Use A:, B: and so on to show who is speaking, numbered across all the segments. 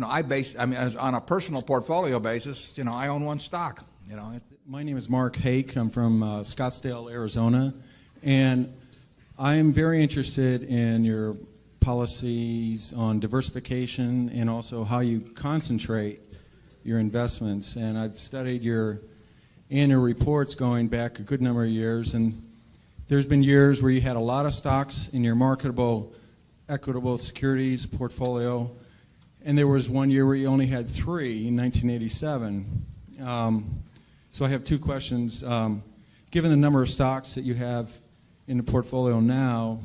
A: on a personal portfolio basis, I own one stock.
B: My name is Mark Hake. I'm from Scottsdale, Arizona, and I am very interested in your policies on diversification and also how you concentrate your investments. And I've studied your annual reports going back a good number of years, and there's been years where you had a lot of stocks in your marketable, equitable securities portfolio, and there was one year where you only had 3 in 1987. So I have 2 questions. Given the number of stocks that you have in the portfolio now,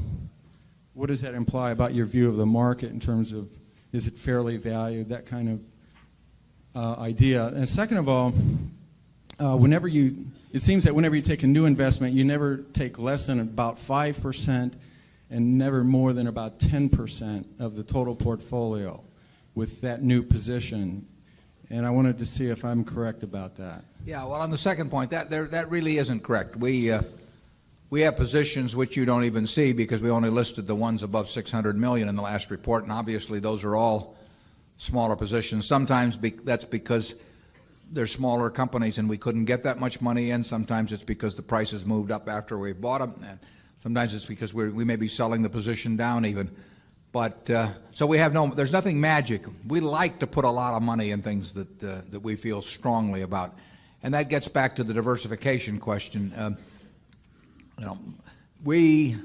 B: what does that imply about your view of the market in terms of, is it fairly valued, that kind of idea? And second of all, it seems that whenever you take a new investment, you never take less than about 5% and never more than about 10% of the total portfolio with that new position. And I wanted to see if I'm correct about that.
A: Yeah, well, on the second point, that really isn't correct. We have positions which you don't even see because we only listed the ones above 600 million in the last report, and obviously those are all smaller positions. Sometimes that's because they're smaller companies and we couldn't get that much money in. Sometimes it's because the prices moved up after we bought them. And sometimes it's because we may be selling the position down even. But so there's nothing magic. We like to put a lot of money in things that we feel strongly about, and that gets back to the diversification question. We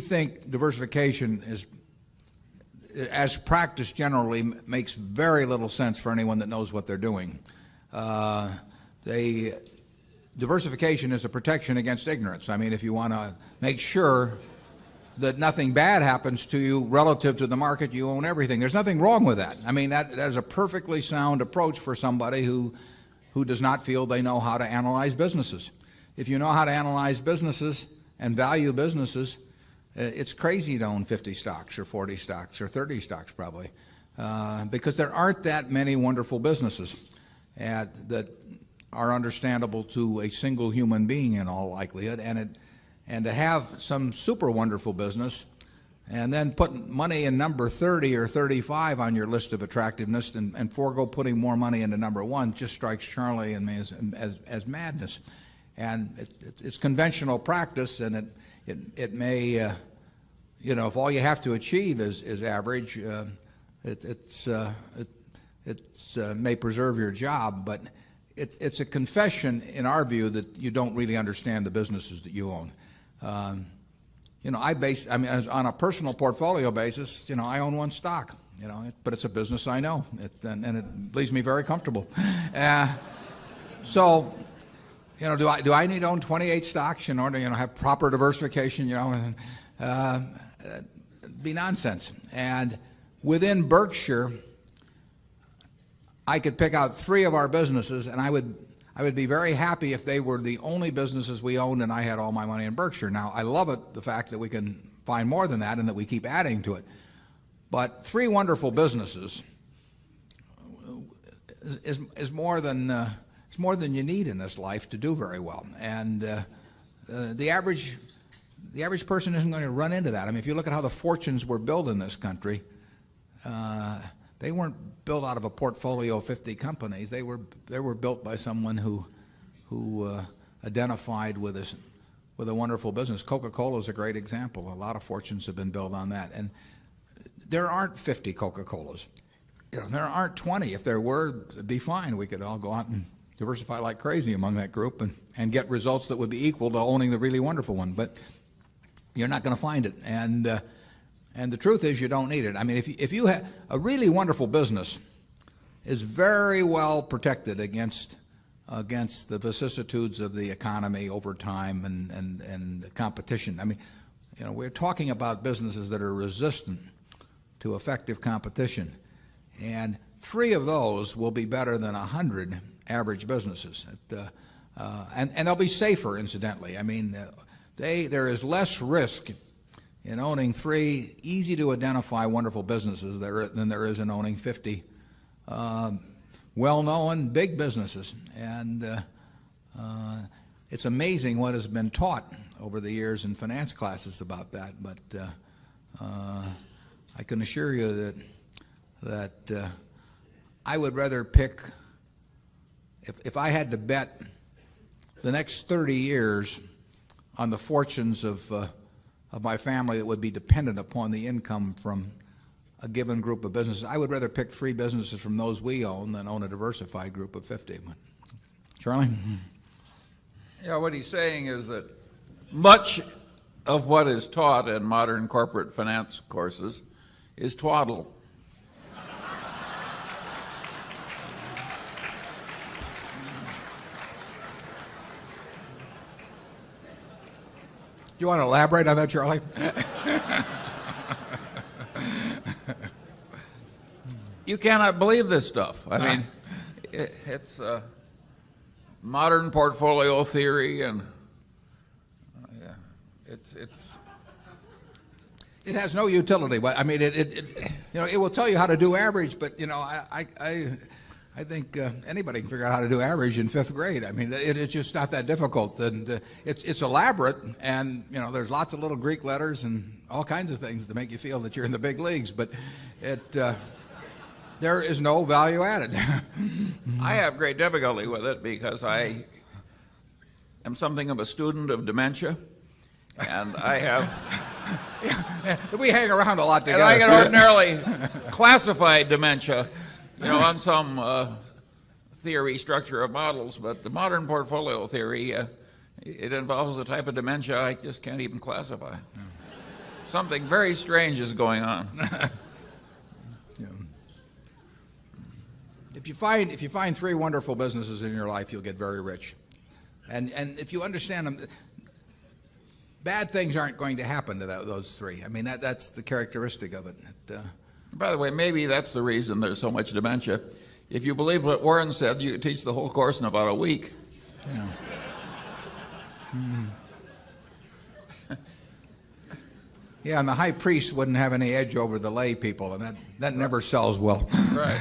A: think diversification is, as practiced generally, makes very little sense for anyone that knows what they're doing. Diversification is a protection against ignorance. I mean, if you want to make sure that nothing bad happens to you relative to the market, you own everything. There's nothing wrong with that. I mean, that is a perfectly sound approach for somebody who does not feel they know how to analyze businesses. If you know how to analyze businesses and value businesses, it's crazy to own 50 stocks or 40 stocks or 30 stocks probably, because there aren't that many wonderful businesses that are understandable to a single human being in all likelihood. And to have some super wonderful business and then put money in number 30 or 35 on your list of attractiveness and forego putting more money into number 1 just strikes Charlie and me as madness. And it's conventional practice, and it may, if all you have to achieve is average, it may preserve your job, but it's a confession in our view that you don't really understand the businesses that you own. On a personal portfolio basis, I own one stock, but it's a business I know, and it leaves me very comfortable. So, do I need to own 28 stocks in order to have proper diversification? It'd be nonsense. And within Berkshire, I could pick out 3 of our businesses, and I would be very happy if they were the only businesses we owned and I had all my money in Berkshire. Now, I love the fact that we can find more than that and that we keep adding to it. But 3 wonderful businesses is more than you need in this life to do very well. And the average person isn't going to run into that. I mean, if you look at how the fortunes were built in this country, they weren't built out of a portfolio of 50 companies. They were built by someone who identified with a wonderful business. Coca-Cola is a great example. A lot of fortunes have been built on that. And there aren't 50 Coca-Colas. There aren't 20. If there were, it'd be fine. We could all go out and diversify like crazy among that group and get results that would be equal to owning the really wonderful one. But you're not going to find it. And the truth is, you don't need it. I mean, if you have a really wonderful business, is very well protected against the vicissitudes of the economy over time and the competition. I mean, we're talking about businesses that are resistant to effective competition, and 3 of those will be better than 100 average businesses, and they'll be safer, incidentally. I mean, there is less risk in owning 3 easy to identify wonderful businesses than there is in owning 50 well-known big businesses. And it's amazing what has been taught over the years in finance classes about that. But I can assure you that I would rather pick, if I had to bet the next 30 years on the fortunes of my family that would be dependent upon the income from a given group of businesses, I would rather pick 3 businesses from those we own than own a diversified group of 50. Charlie?
C: Yeah, what he's saying is that much of what is taught in modern corporate finance courses is twaddle.
A: You want to elaborate on that, Charlie?
C: You cannot believe this stuff. I mean, it's modern portfolio theory, and
A: it has no utility. I mean, it will tell you how to do average, but I think anybody can figure out how to do average in 5th grade. I mean, it's just not that difficult, and it's elaborate, and there's lots of little Greek letters and all kinds of things to make you feel that you're in the big leagues, but there is no value added.
C: I have great difficulty with it because I am something of a student of dementia, and I have
A: we hang around a lot together.
C: and I get ordinarily classified dementia, on some theory structure of models, but the modern portfolio theory, it involves a type of dementia I just can't even classify. Something very strange is going on.
A: If you find 3 wonderful businesses in your life, you'll get very rich, and if you understand them, bad things aren't going to happen to those 3. I mean, that's the characteristic of it.
C: By the way, maybe that's the reason there's so much dementia. If you believe what Warren said, you could teach the whole course in about a week.
A: Yeah. Yeah, and the high priest wouldn't have any edge over the lay people, and that never sells well.
C: Right.